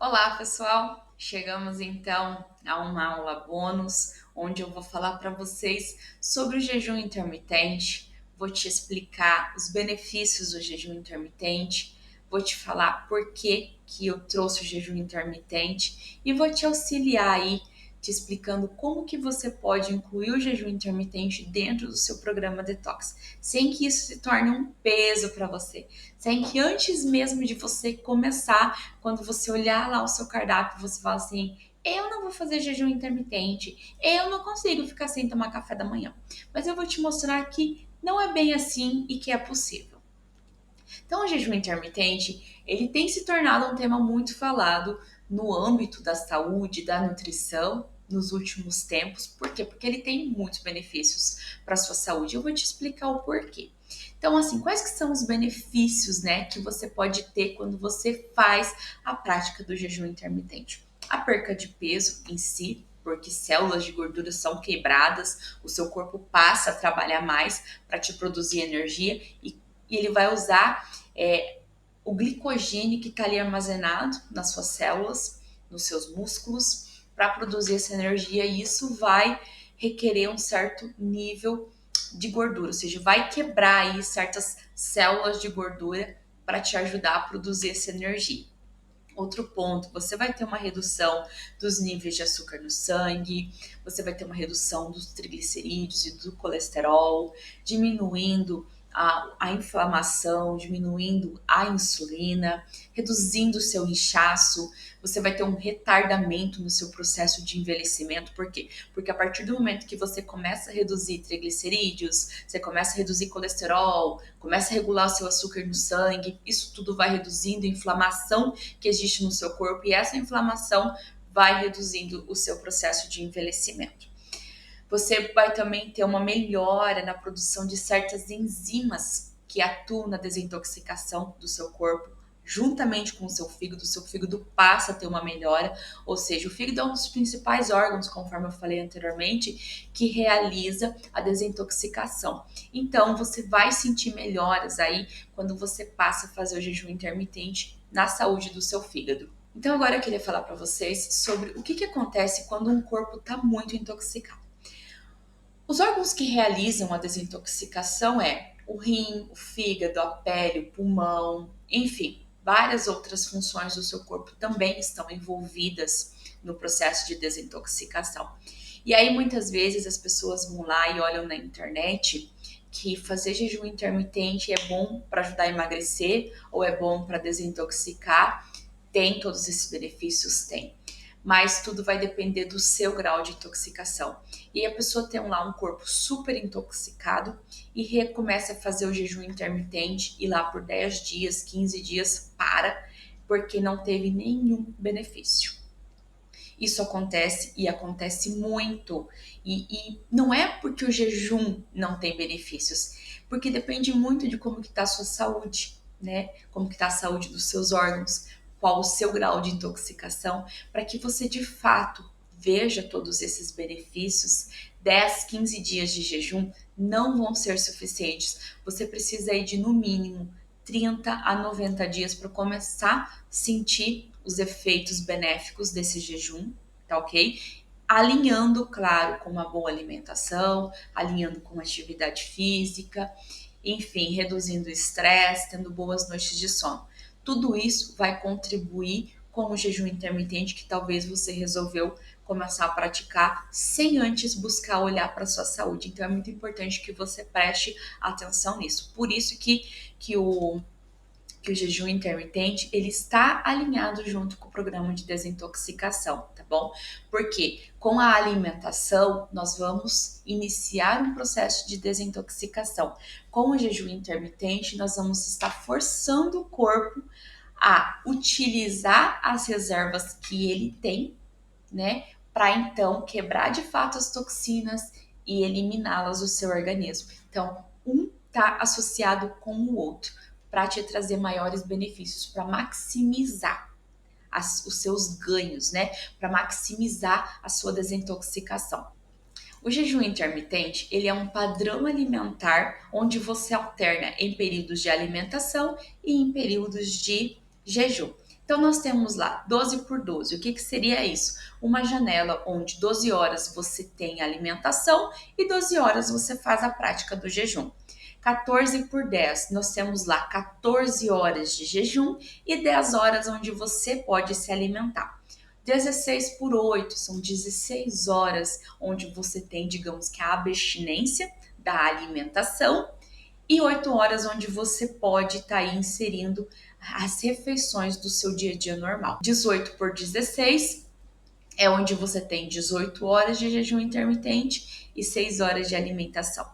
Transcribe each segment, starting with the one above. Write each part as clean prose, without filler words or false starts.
Olá, pessoal! Chegamos então a uma aula bônus, onde eu vou falar para vocês sobre o jejum intermitente, vou te explicar os benefícios do jejum intermitente, vou te falar por que eu trouxe o jejum intermitente e vou te auxiliar aí, te explicando como que você pode incluir o jejum intermitente dentro do seu programa detox, sem que isso se torne um peso para você, sem que antes mesmo de você começar, quando você olhar lá o seu cardápio, você fala assim: eu não vou fazer jejum intermitente, eu não consigo ficar sem tomar café da manhã. Mas eu vou te mostrar que não é bem assim e que é possível. Então, o jejum intermitente, ele tem se tornado um tema muito falado no âmbito da saúde, da nutrição, nos últimos tempos. Por quê? Porque ele tem muitos benefícios para a sua saúde. Eu vou te explicar o porquê. Então, assim, quais que são os benefícios, né, que você pode ter quando você faz a prática do jejum intermitente? A perca de peso em si, porque células de gordura são quebradas, o seu corpo passa a trabalhar mais para te produzir energia e ele vai usar o glicogênio que está ali armazenado nas suas células, nos seus músculos, para produzir essa energia, e isso vai requerer um certo nível de gordura, ou seja, vai quebrar aí certas células de gordura para te ajudar a produzir essa energia. Outro ponto, você vai ter uma redução dos níveis de açúcar no sangue, você vai ter uma redução dos triglicerídeos e do colesterol, diminuindo a inflamação, diminuindo a insulina, reduzindo o seu inchaço, você vai ter um retardamento no seu processo de envelhecimento. Por quê? Porque a partir do momento que você começa a reduzir triglicerídeos, você começa a reduzir colesterol, começa a regular o seu açúcar no sangue, isso tudo vai reduzindo a inflamação que existe no seu corpo, e essa inflamação vai reduzindo o seu processo de envelhecimento. Você vai também ter uma melhora na produção de certas enzimas que atuam na desintoxicação do seu corpo, juntamente com o seu fígado passa a ter uma melhora, ou seja, o fígado é um dos principais órgãos, conforme eu falei anteriormente, que realiza a desintoxicação. Então, você vai sentir melhoras aí quando você passa a fazer o jejum intermitente na saúde do seu fígado. Então, agora eu queria falar para vocês sobre o que acontece quando um corpo está muito intoxicado. Os órgãos que realizam a desintoxicação o rim, o fígado, a pele, o pulmão, enfim, várias outras funções do seu corpo também estão envolvidas no processo de desintoxicação. E aí muitas vezes as pessoas vão lá e olham na internet que fazer jejum intermitente é bom para ajudar a emagrecer ou é bom para desintoxicar. Tem todos esses benefícios? Tem. Mas tudo vai depender do seu grau de intoxicação. E aí a pessoa tem lá um corpo super intoxicado e recomeça a fazer o jejum intermitente e lá por 10 dias, 15 dias para, porque não teve nenhum benefício. Isso acontece e acontece muito. E não é porque o jejum não tem benefícios, porque depende muito de como que está a sua saúde, né? Como que está a saúde dos seus órgãos, qual o seu grau de intoxicação, para que você de fato veja todos esses benefícios. 10, 15 dias de jejum não vão ser suficientes. Você precisa ir de no mínimo 30 a 90 dias para começar a sentir os efeitos benéficos desse jejum, tá ok? Alinhando, claro, com uma boa alimentação, alinhando com atividade física, enfim, reduzindo o estresse, tendo boas noites de sono. Tudo isso vai contribuir com o jejum intermitente que talvez você resolveu começar a praticar sem antes buscar olhar para a sua saúde. Então é muito importante que você preste atenção nisso. Por isso que o que o jejum intermitente ele está alinhado junto com o programa de desintoxicação, tá bom? Porque com a alimentação nós vamos iniciar um processo de desintoxicação. Com o jejum intermitente nós vamos estar forçando o corpo a utilizar as reservas que ele tem, né? Para então quebrar de fato as toxinas e eliminá-las do seu organismo. Então, um está associado com o outro para te trazer maiores benefícios, para maximizar os seus ganhos, né? Para maximizar a sua desintoxicação. O jejum intermitente, ele é um padrão alimentar onde você alterna em períodos de alimentação e em períodos de jejum. Então, nós temos lá 12 por 12. O que seria isso? Uma janela onde 12 horas você tem alimentação e 12 horas você faz a prática do jejum. 14 por 10, nós temos lá 14 horas de jejum e 10 horas onde você pode se alimentar. 16 por 8 são 16 horas onde você tem, digamos que a abstinência da alimentação e 8 horas onde você pode estar aí inserindo as refeições do seu dia a dia normal. 18 por 16 é onde você tem 18 horas de jejum intermitente e 6 horas de alimentação.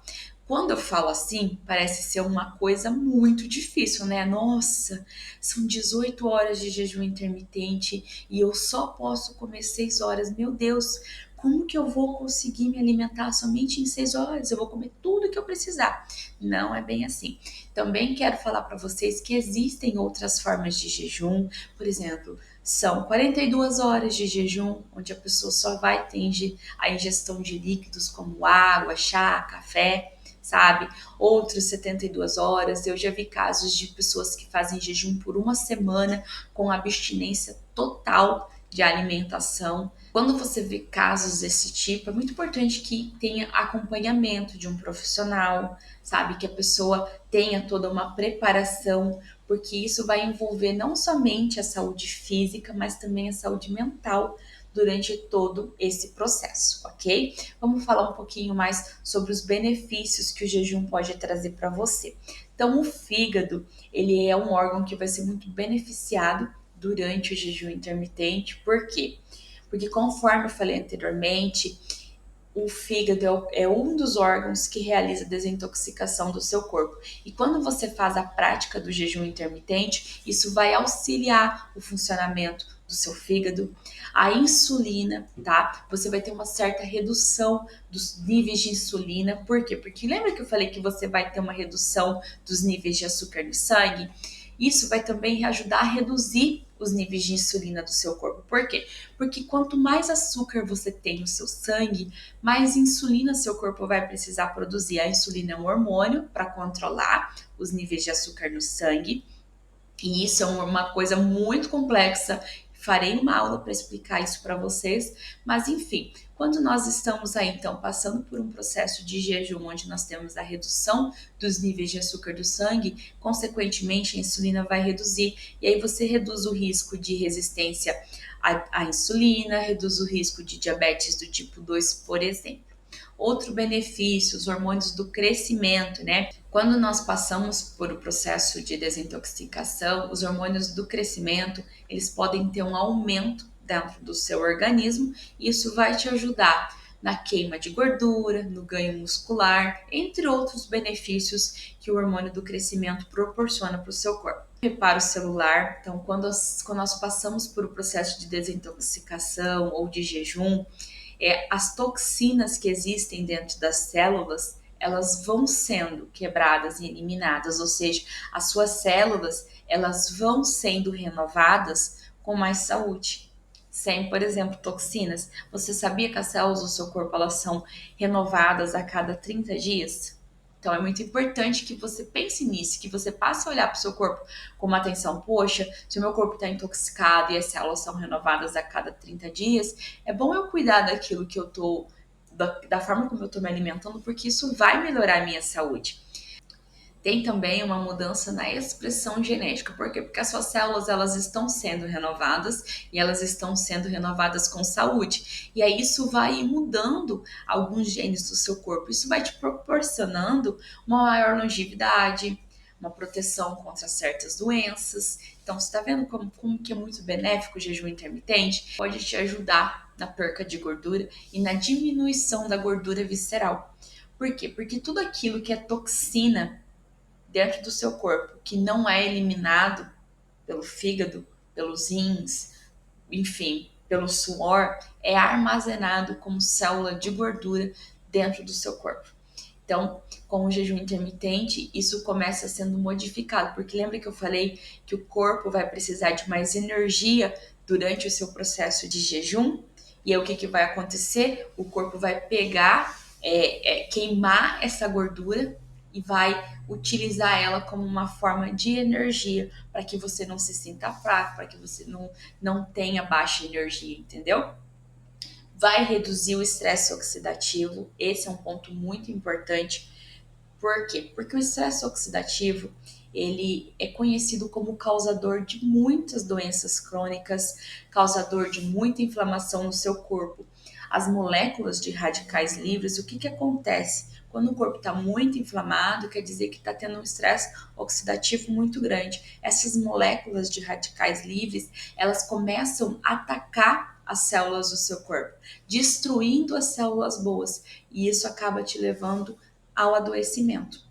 Quando eu falo assim, parece ser uma coisa muito difícil, né? Nossa, são 18 horas de jejum intermitente e eu só posso comer 6 horas. Meu Deus, como que eu vou conseguir me alimentar somente em 6 horas? Eu vou comer tudo que eu precisar. Não é bem assim. Também quero falar para vocês que existem outras formas de jejum, por exemplo, são 42 horas de jejum, onde a pessoa só vai ter a ingestão de líquidos como água, chá, café, sabe? Outros 72 horas. Eu já vi casos de pessoas que fazem jejum por uma semana com abstinência total de alimentação. Quando você vê casos desse tipo, é muito importante que tenha acompanhamento de um profissional, sabe? Que a pessoa tenha toda uma preparação, porque isso vai envolver não somente a saúde física, mas também a saúde mental durante todo esse processo, ok? Vamos falar um pouquinho mais sobre os benefícios que o jejum pode trazer para você. Então, o fígado, ele é um órgão que vai ser muito beneficiado durante o jejum intermitente. Por quê? Porque conforme eu falei anteriormente, o fígado é um dos órgãos que realiza a desintoxicação do seu corpo. E quando você faz a prática do jejum intermitente, isso vai auxiliar o funcionamento do seu fígado, a insulina, tá? Você vai ter uma certa redução dos níveis de insulina. Por quê? Porque lembra que eu falei que você vai ter uma redução dos níveis de açúcar no sangue? Isso vai também ajudar a reduzir os níveis de insulina do seu corpo. Por quê? Porque quanto mais açúcar você tem no seu sangue, mais insulina seu corpo vai precisar produzir. A insulina é um hormônio para controlar os níveis de açúcar no sangue. E isso é uma coisa muito complexa. Farei uma aula para explicar isso para vocês, mas enfim, quando nós estamos aí então passando por um processo de jejum onde nós temos a redução dos níveis de açúcar do sangue, consequentemente a insulina vai reduzir e aí você reduz o risco de resistência à insulina, reduz o risco de diabetes do tipo 2, por exemplo. Outro benefício, os hormônios do crescimento, né? Quando nós passamos por o processo de desintoxicação, os hormônios do crescimento, eles podem ter um aumento dentro do seu organismo e isso vai te ajudar na queima de gordura, no ganho muscular, entre outros benefícios que o hormônio do crescimento proporciona para o seu corpo. Reparo celular, então quando nós passamos por o processo de desintoxicação ou de jejum, as toxinas que existem dentro das células, elas vão sendo quebradas e eliminadas, ou seja, as suas células, elas vão sendo renovadas com mais saúde. Sem, por exemplo, toxinas. Você sabia que as células do seu corpo, elas são renovadas a cada 30 dias? Então é muito importante que você pense nisso, que você passe a olhar para o seu corpo com uma atenção, poxa, se o meu corpo está intoxicado e as células são renovadas a cada 30 dias, é bom eu cuidar daquilo que eu tô, da forma como eu estou me alimentando, porque isso vai melhorar a minha saúde. Tem também uma mudança na expressão genética. Por quê? Porque as suas células, elas estão sendo renovadas e elas estão sendo renovadas com saúde. E aí isso vai mudando alguns genes do seu corpo. Isso vai te proporcionando uma maior longevidade, uma proteção contra certas doenças. Então, você está vendo como que é muito benéfico o jejum intermitente? Pode te ajudar na perca de gordura e na diminuição da gordura visceral. Por quê? Porque tudo aquilo que é toxina dentro do seu corpo que não é eliminado pelo fígado, pelos rins, enfim, pelo suor, é armazenado como célula de gordura dentro do seu corpo. Então, com o jejum intermitente, isso começa sendo modificado, porque lembra que eu falei que o corpo vai precisar de mais energia durante o seu processo de jejum? E aí o que vai acontecer? O corpo vai pegar, queimar essa gordura e vai utilizar ela como uma forma de energia para que você não se sinta fraco, para que você não tenha baixa energia, entendeu? Vai reduzir o estresse oxidativo, esse é um ponto muito importante. Por quê? Porque o estresse oxidativo, ele é conhecido como causador de muitas doenças crônicas, causador de muita inflamação no seu corpo. As moléculas de radicais livres, o que que acontece? Quando o corpo está muito inflamado, quer dizer que está tendo um estresse oxidativo muito grande. Essas moléculas de radicais livres, elas começam a atacar as células do seu corpo, destruindo as células boas. E isso acaba te levando ao adoecimento,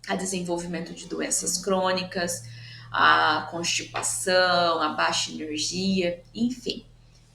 a desenvolvimento de doenças crônicas, a constipação, a baixa energia, enfim.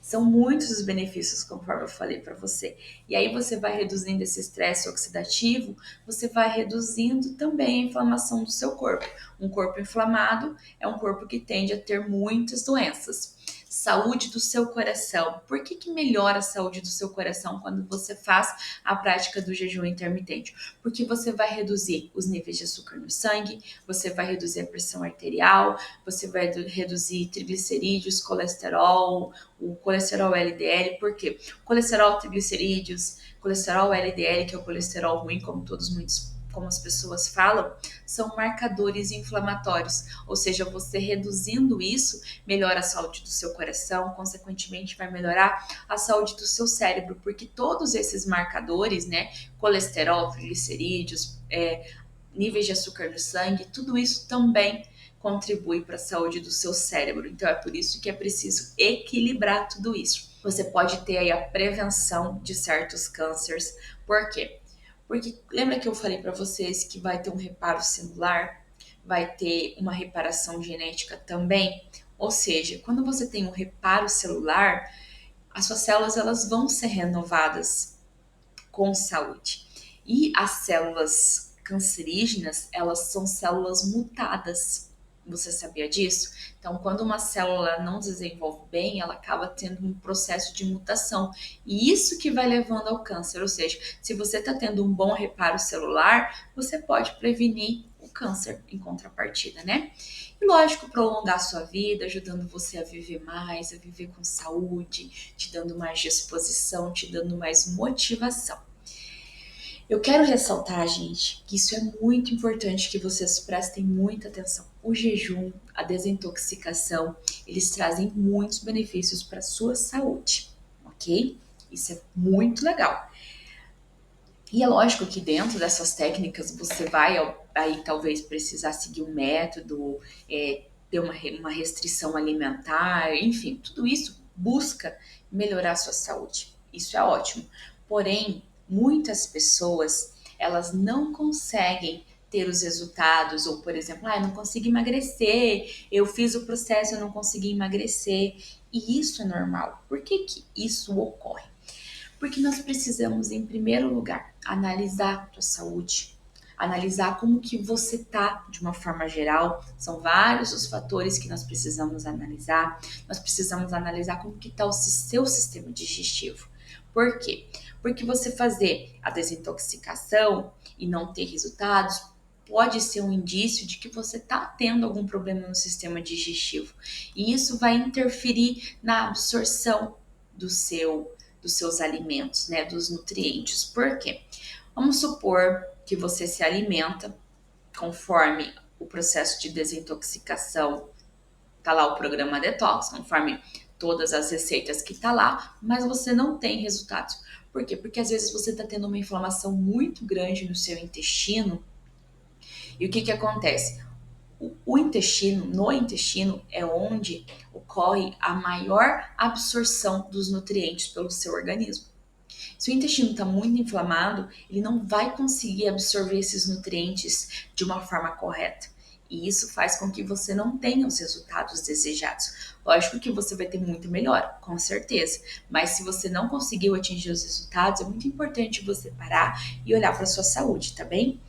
São muitos os benefícios, conforme eu falei para você. E aí você vai reduzindo esse estresse oxidativo, você vai reduzindo também a inflamação do seu corpo. Um corpo inflamado é um corpo que tende a ter muitas doenças. Saúde do seu coração. Por que que melhora a saúde do seu coração quando você faz a prática do jejum intermitente? Porque você vai reduzir os níveis de açúcar no sangue, você vai reduzir a pressão arterial, você vai reduzir triglicerídeos, colesterol, o colesterol LDL, por quê? Colesterol, triglicerídeos, colesterol LDL, que é o colesterol ruim, como as pessoas falam, são marcadores inflamatórios, ou seja, você reduzindo isso, melhora a saúde do seu coração, consequentemente vai melhorar a saúde do seu cérebro, porque todos esses marcadores, né, colesterol, triglicerídeos, níveis de açúcar no sangue, tudo isso também contribui para a saúde do seu cérebro. Então é por isso que é preciso equilibrar tudo isso. Você pode ter aí a prevenção de certos cânceres. Por quê? Porque lembra que eu falei para vocês que vai ter um reparo celular, vai ter uma reparação genética também? Ou seja, quando você tem um reparo celular, as suas células elas vão ser renovadas com saúde. E as células cancerígenas, elas são células mutadas. Você sabia disso? Então, quando uma célula não desenvolve bem, ela acaba tendo um processo de mutação. E isso que vai levando ao câncer. Ou seja, se você está tendo um bom reparo celular, você pode prevenir o câncer em contrapartida, né? E lógico, prolongar a sua vida, ajudando você a viver mais, a viver com saúde, te dando mais disposição, te dando mais motivação. Eu quero ressaltar, gente, que isso é muito importante que vocês prestem muita atenção. O jejum, a desintoxicação, eles trazem muitos benefícios para a sua saúde, ok? Isso é muito legal. E é lógico que dentro dessas técnicas você vai aí talvez precisar seguir um método, ter uma restrição alimentar, enfim, tudo isso busca melhorar a sua saúde. Isso é ótimo. Porém, muitas pessoas, elas não conseguem ter os resultados, ou por exemplo, eu não consigo emagrecer, eu fiz o processo, eu não consegui emagrecer. E isso é normal. Por que que isso ocorre? Porque nós precisamos, em primeiro lugar, analisar a tua saúde, analisar como que você tá de uma forma geral. São vários os fatores que nós precisamos analisar. Nós precisamos analisar como que tá o seu sistema digestivo. Por quê? Porque você fazer a desintoxicação e não ter resultados pode ser um indício de que você está tendo algum problema no sistema digestivo. E isso vai interferir na absorção do seu dos seus alimentos, né, dos nutrientes. Por quê? Vamos supor que você se alimenta conforme o processo de desintoxicação, tá lá o programa detox, conforme todas as receitas que tá lá, mas você não tem resultados. Por quê? Porque às vezes você tá tendo uma inflamação muito grande no seu intestino. E o que que acontece? No intestino é onde ocorre a maior absorção dos nutrientes pelo seu organismo. Se o intestino está muito inflamado, ele não vai conseguir absorver esses nutrientes de uma forma correta. E isso faz com que você não tenha os resultados desejados. Lógico que você vai ter muito melhor, com certeza. Mas se você não conseguiu atingir os resultados, é muito importante você parar e olhar para a sua saúde, tá bem?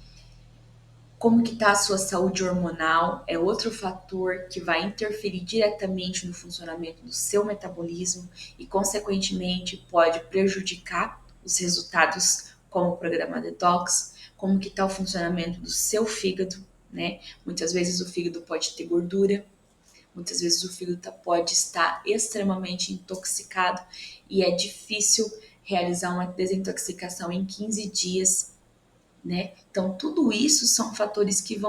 Como que está a sua saúde hormonal é outro fator que vai interferir diretamente no funcionamento do seu metabolismo e, consequentemente, pode prejudicar os resultados como o programa Detox. como que está o funcionamento do seu fígado, né? Muitas vezes o fígado pode ter gordura, muitas vezes o fígado pode estar extremamente intoxicado e é difícil realizar uma desintoxicação em 15 dias, né? Então, tudo isso são fatores que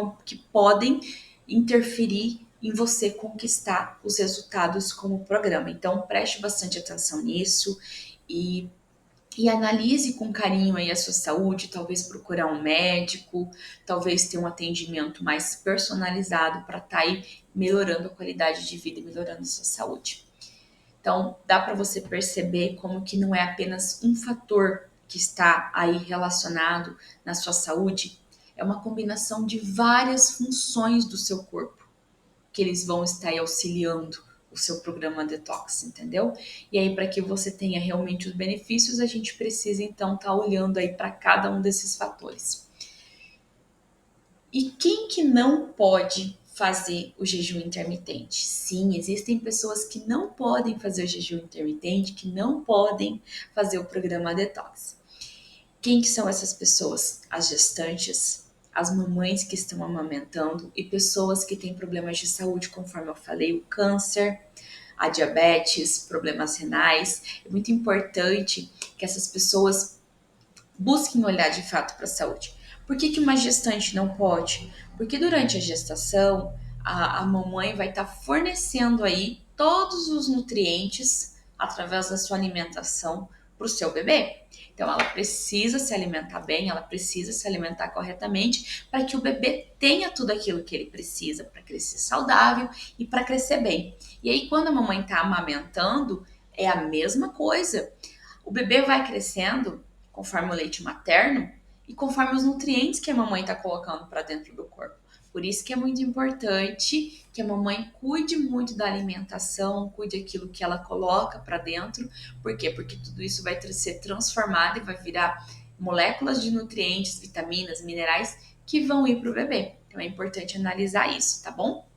podem interferir em você conquistar os resultados como programa. Então, preste bastante atenção nisso e analise com carinho aí a sua saúde, talvez procurar um médico, talvez ter um atendimento mais personalizado para estar aí melhorando a qualidade de vida e melhorando a sua saúde. Então, dá para você perceber como que não é apenas um fator que está aí relacionado na sua saúde, é uma combinação de várias funções do seu corpo que eles vão estar aí auxiliando o seu programa detox, entendeu? E aí, para que você tenha realmente os benefícios, a gente precisa então estar olhando aí para cada um desses fatores. E quem que não pode fazer o jejum intermitente? Sim, existem pessoas que não podem fazer o jejum intermitente, que não podem fazer o programa detox. Quem que são essas pessoas? As gestantes, as mamães que estão amamentando e pessoas que têm problemas de saúde, conforme eu falei, o câncer, a diabetes, problemas renais. É muito importante que essas pessoas busquem olhar de fato para a saúde. Por que uma gestante não pode? Porque durante a gestação, a mamãe vai estar fornecendo aí todos os nutrientes através da sua alimentação para o seu bebê. Então, ela precisa se alimentar bem, ela precisa se alimentar corretamente para que o bebê tenha tudo aquilo que ele precisa para crescer saudável e para crescer bem. E aí, quando a mamãe está amamentando, é a mesma coisa. O bebê vai crescendo conforme o leite materno e conforme os nutrientes que a mamãe está colocando para dentro do corpo. Por isso que é muito importante que a mamãe cuide muito da alimentação, cuide daquilo que ela coloca para dentro. Por quê? Porque tudo isso vai ser transformado e vai virar moléculas de nutrientes, vitaminas, minerais que vão ir para o bebê. Então é importante analisar isso, tá bom?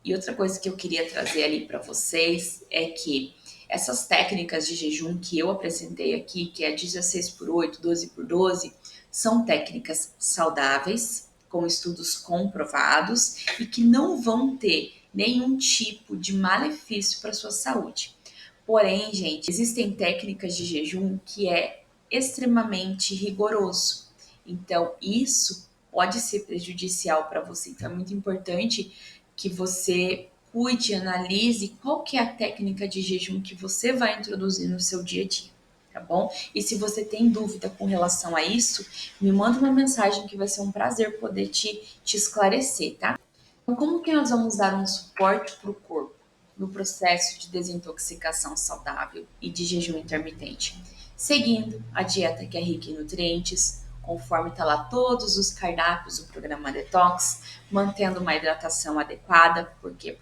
E outra coisa que eu queria trazer ali para vocês é que essas técnicas de jejum que eu apresentei aqui, que é 16 por 8, 12 por 12, são técnicas saudáveis, com estudos comprovados e que não vão ter nenhum tipo de malefício para a sua saúde. Porém, gente, existem técnicas de jejum que é extremamente rigoroso. Então, isso pode ser prejudicial para você. Então, é muito importante que você cuide, analise qual que é a técnica de jejum que você vai introduzir no seu dia a dia, tá bom? E se você tem dúvida com relação a isso, me manda uma mensagem que vai ser um prazer poder te esclarecer, tá? Então, como que nós vamos dar um suporte para o corpo no processo de desintoxicação saudável e de jejum intermitente? Seguindo a dieta que é rica em nutrientes, conforme está lá todos os cardápios do programa Detox, mantendo uma hidratação adequada, por quê?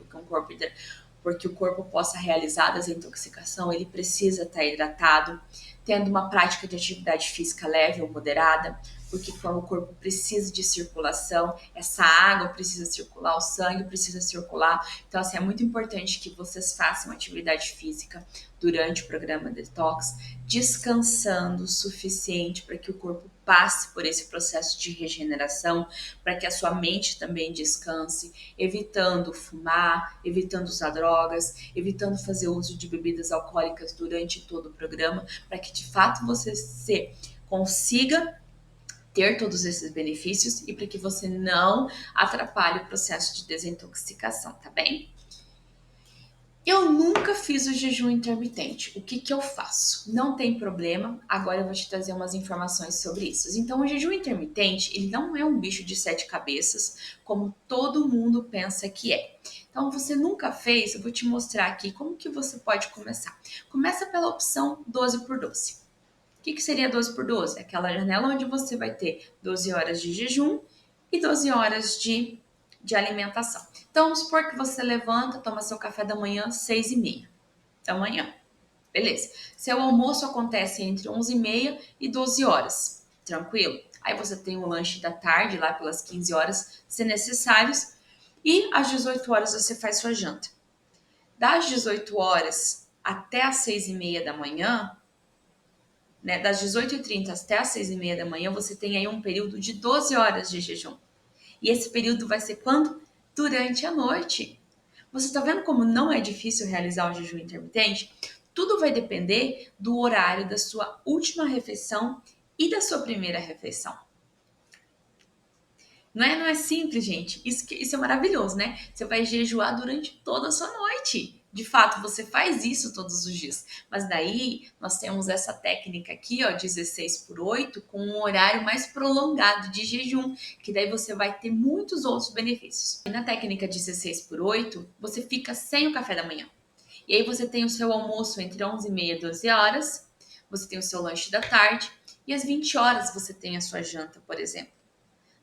Porque o corpo possa realizar a desintoxicação, ele precisa estar hidratado, tendo uma prática de atividade física leve ou moderada, porque como o corpo precisa de circulação, essa água precisa circular, o sangue precisa circular. Então, assim, é muito importante que vocês façam atividade física durante o programa Detox, descansando o suficiente para que o corpo passe por esse processo de regeneração, para que a sua mente também descanse, evitando fumar, evitando usar drogas, evitando fazer uso de bebidas alcoólicas durante todo o programa, para que de fato você consiga ter todos esses benefícios e para que você não atrapalhe o processo de desintoxicação, tá bem? Eu nunca fiz o jejum intermitente. O que que eu faço? Não tem problema. Agora eu vou te trazer umas informações sobre isso. Então, o jejum intermitente, ele não é um bicho de sete cabeças, como todo mundo pensa que é. Então, você nunca fez, eu vou te mostrar aqui como que você pode começar. Começa pela opção 12 por 12. O que seria 12 por 12? Aquela janela onde você vai ter 12 horas de jejum e 12 horas de alimentação. Então, vamos supor que você levanta, toma seu café da manhã às 6h30 da manhã. Beleza. Seu almoço acontece entre 11h30 e 12 horas. Tranquilo? Aí você tem o lanche da tarde, lá pelas 15 horas, se necessários. E às 18 horas você faz sua janta. Das 18 horas até às 6h30 da manhã, né, das 18h30 até as 6h30 da manhã, você tem aí um período de 12 horas de jejum. E esse período vai ser quando? Durante a noite. Você está vendo como não é difícil realizar o jejum intermitente? Tudo vai depender do horário da sua última refeição e da sua primeira refeição. Não é simples, gente. Isso é maravilhoso, né? Você vai jejuar durante toda a sua noite. De fato, você faz isso todos os dias. Mas daí, nós temos essa técnica aqui, ó, 16/8, com um horário mais prolongado de jejum, que daí você vai ter muitos outros benefícios. E na técnica 16/8, você fica sem o café da manhã. E aí você tem o seu almoço entre 11h30 e 12 horas, você tem o seu lanche da tarde, e às 20 horas você tem a sua janta, por exemplo.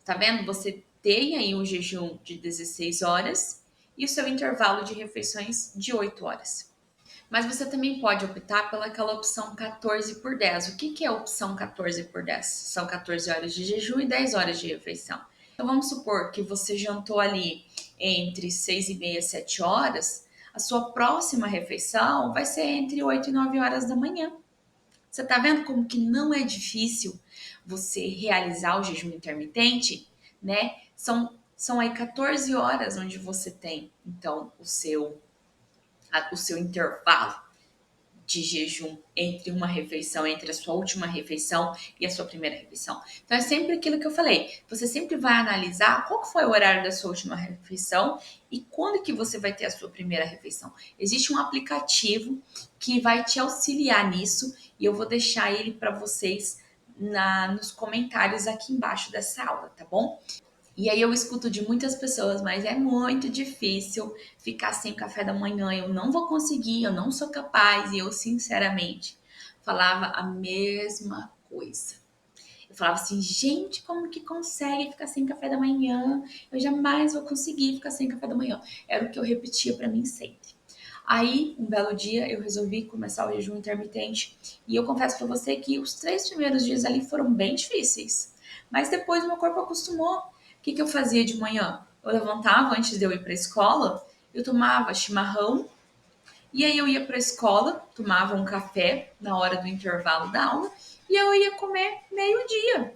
Tá vendo? Você tem aí um jejum de 16 horas e o seu intervalo de refeições de 8 horas. Mas você também pode optar pelaquela opção 14/10. O que é a opção 14/10? São 14 horas de jejum e 10 horas de refeição. Então vamos supor que você jantou ali entre 6h30 e 7 horas, a sua próxima refeição vai ser entre 8 e 9 horas da manhã. Você tá vendo como que não é difícil você realizar o jejum intermitente, né? São aí 14 horas onde você tem, então, o seu intervalo de jejum entre uma refeição, entre a sua última refeição e a sua primeira refeição. Então é sempre aquilo que eu falei. Você sempre vai analisar qual foi o horário da sua última refeição e quando que você vai ter a sua primeira refeição. Existe um aplicativo que vai te auxiliar nisso e eu vou deixar ele para vocês nos comentários aqui embaixo dessa aula, tá bom? E aí eu escuto de muitas pessoas, mas é muito difícil ficar sem café da manhã. Eu não vou conseguir, eu não sou capaz. E eu, sinceramente, falava a mesma coisa. Eu falava assim, gente, como que consegue ficar sem café da manhã? Eu jamais vou conseguir ficar sem café da manhã. Era o que eu repetia para mim sempre. Aí, um belo dia, eu resolvi começar o jejum intermitente. E eu confesso para você que os 3 primeiros dias ali foram bem difíceis. Mas depois meu corpo acostumou. O que eu fazia de manhã? Eu levantava antes de eu ir para a escola, eu tomava chimarrão e aí eu ia para a escola, tomava um café na hora do intervalo da aula e eu ia comer meio-dia.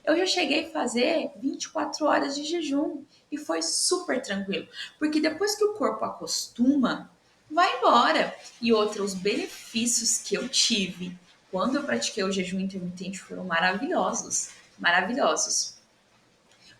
Eu já cheguei a fazer 24 horas de jejum e foi super tranquilo, porque depois que o corpo acostuma, vai embora. E outros benefícios que eu tive quando eu pratiquei o jejum intermitente foram maravilhosos, maravilhosos.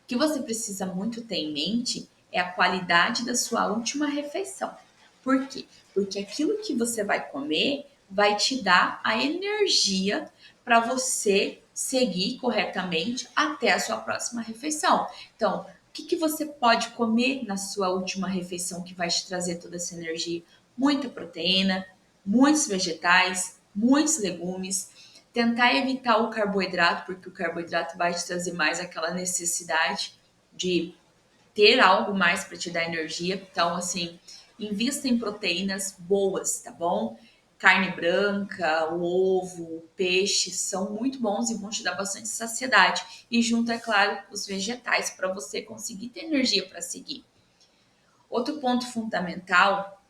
O que você precisa muito ter em mente é a qualidade da sua última refeição. Por quê? Porque aquilo que você vai comer vai te dar a energia para você seguir corretamente até a sua próxima refeição. Então, o que você pode comer na sua última refeição que vai te trazer toda essa energia? Muita proteína, muitos vegetais, muitos legumes, tentar evitar o carboidrato, porque o carboidrato vai te trazer mais aquela necessidade de ter algo mais para te dar energia. Então, assim, invista em proteínas boas, tá bom? Carne branca, ovo, peixe são muito bons e vão te dar bastante saciedade. E junto, é claro, os vegetais para você conseguir ter energia para seguir. Outro ponto fundamental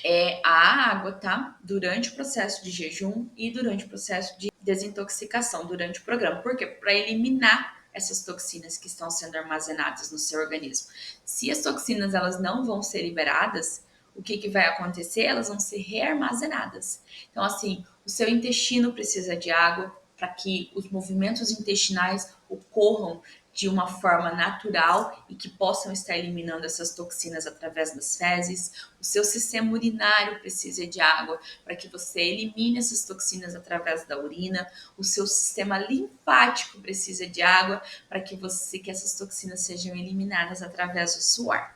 é a água, tá? Durante o processo de jejum e durante o processo de desintoxicação durante o programa. Por quê? Para eliminar essas toxinas que estão sendo armazenadas no seu organismo. Se as toxinas elas não vão ser liberadas, o que vai acontecer? Elas vão ser rearmazenadas. Então, assim, o seu intestino precisa de água para que os movimentos intestinais ocorram de uma forma natural e que possam estar eliminando essas toxinas através das fezes. O seu sistema urinário precisa de água para que você elimine essas toxinas através da urina. O seu sistema linfático precisa de água para que essas toxinas sejam eliminadas através do suor.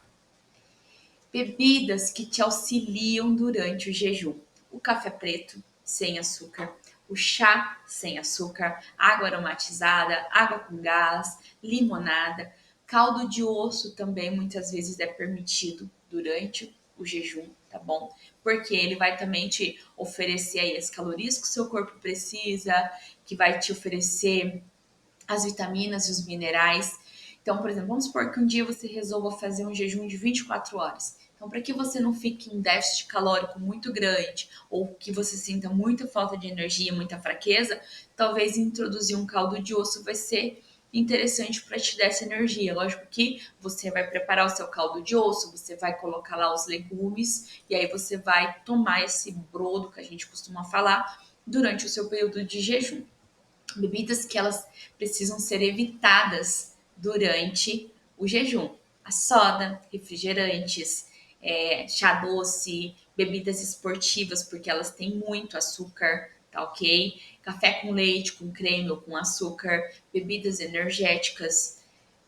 Bebidas que te auxiliam durante o jejum: o café preto sem açúcar, o chá sem açúcar, água aromatizada, água com gás, limonada, caldo de osso também muitas vezes é permitido durante o jejum, tá bom? Porque ele vai também te oferecer aí as calorias que o seu corpo precisa, que vai te oferecer as vitaminas e os minerais. Então, por exemplo, vamos supor que um dia você resolva fazer um jejum de 24 horas. Então, para que você não fique em déficit calórico muito grande ou que você sinta muita falta de energia, muita fraqueza, talvez introduzir um caldo de osso vai ser interessante para te dar essa energia. Lógico que você vai preparar o seu caldo de osso, você vai colocar lá os legumes e aí você vai tomar esse brodo que a gente costuma falar durante o seu período de jejum. Bebidas que elas precisam ser evitadas durante o jejum. A soda, refrigerantes, chá doce, bebidas esportivas, porque elas têm muito açúcar, tá ok? Café com leite, com creme ou com açúcar, bebidas energéticas.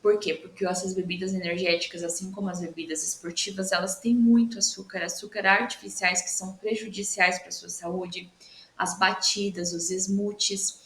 Por quê? Porque essas bebidas energéticas, assim como as bebidas esportivas, elas têm muito açúcar, açúcar artificiais que são prejudiciais para a sua saúde, as batidas, os smoothies,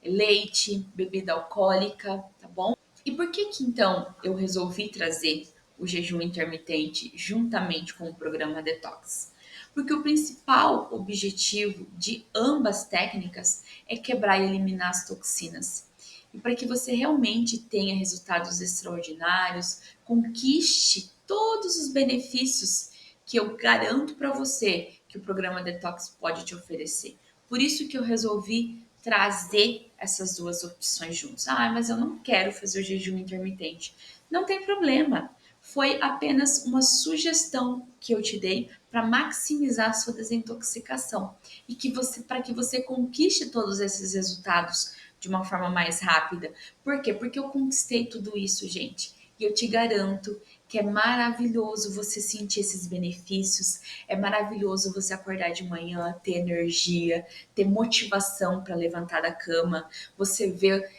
leite, bebida alcoólica, tá bom? E por que que então eu resolvi trazer o jejum intermitente juntamente com o programa Detox? Porque o principal objetivo de ambas técnicas é quebrar e eliminar as toxinas. E para que você realmente tenha resultados extraordinários, conquiste todos os benefícios que eu garanto para você que o programa Detox pode te oferecer. Por isso que eu resolvi trazer essas duas opções juntos. Ah, mas eu não quero fazer o jejum intermitente. Não tem problema. Foi apenas uma sugestão que eu te dei para maximizar a sua desintoxicação e que você para que você conquiste todos esses resultados de uma forma mais rápida. Por quê? Porque eu conquistei tudo isso, gente. E eu te garanto que é maravilhoso você sentir esses benefícios, é maravilhoso você acordar de manhã, ter energia, ter motivação para levantar da cama, você ver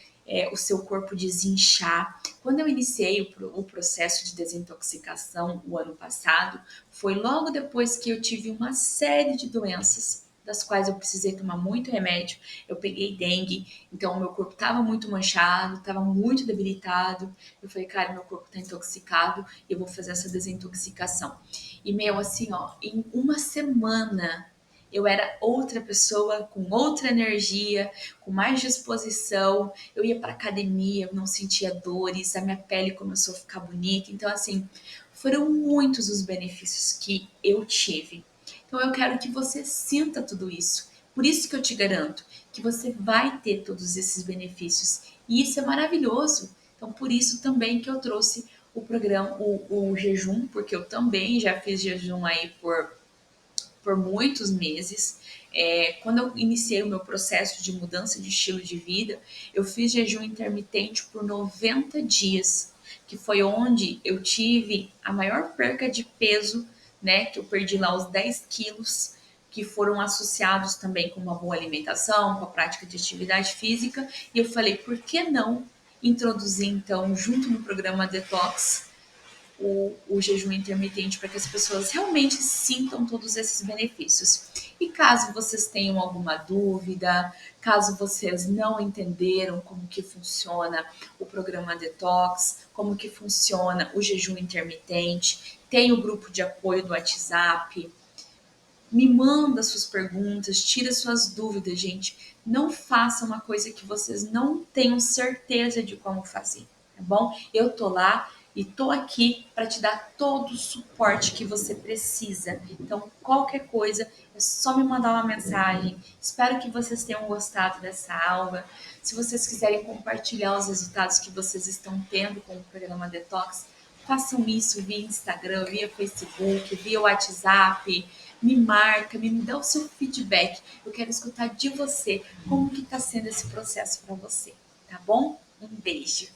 o seu corpo desinchar. Quando eu iniciei o processo de desintoxicação o ano passado, foi logo depois que eu tive uma série de doenças das quais eu precisei tomar muito remédio. Eu peguei dengue, então o meu corpo estava muito manchado, estava muito debilitado. Eu falei, cara, meu corpo está intoxicado e eu vou fazer essa desintoxicação. E meu, assim, ó, em uma semana eu era outra pessoa, com outra energia, com mais disposição. Eu ia para academia, eu não sentia dores, a minha pele começou a ficar bonita. Então, assim, foram muitos os benefícios que eu tive. Então, eu quero que você sinta tudo isso. Por isso que eu te garanto que você vai ter todos esses benefícios. E isso é maravilhoso. Então, por isso também que eu trouxe o programa, o jejum, porque eu também já fiz jejum aí por muitos meses. Quando eu iniciei o meu processo de mudança de estilo de vida, eu fiz jejum intermitente por 90 dias, que foi onde eu tive a maior perca de peso, né? Que eu perdi lá os 10 quilos, que foram associados também com uma boa alimentação, com a prática de atividade física. E eu falei, por que não introduzir então, junto no programa Detox, o jejum intermitente para que as pessoas realmente sintam todos esses benefícios. E caso vocês tenham alguma dúvida, caso vocês não entenderam como que funciona o programa Detox, como que funciona o jejum intermitente, tem o grupo de apoio do WhatsApp, me manda suas perguntas, tira suas dúvidas, gente. Não faça uma coisa que vocês não tenham certeza de como fazer, tá bom? Eu tô lá e tô aqui para te dar todo o suporte que você precisa. Então, qualquer coisa, é só me mandar uma mensagem. Espero que vocês tenham gostado dessa aula. Se vocês quiserem compartilhar os resultados que vocês estão tendo com o programa Detox, façam isso via Instagram, via Facebook, via WhatsApp. Me marca, me dá o seu feedback. Eu quero escutar de você como que está sendo esse processo para você, tá bom? Um beijo.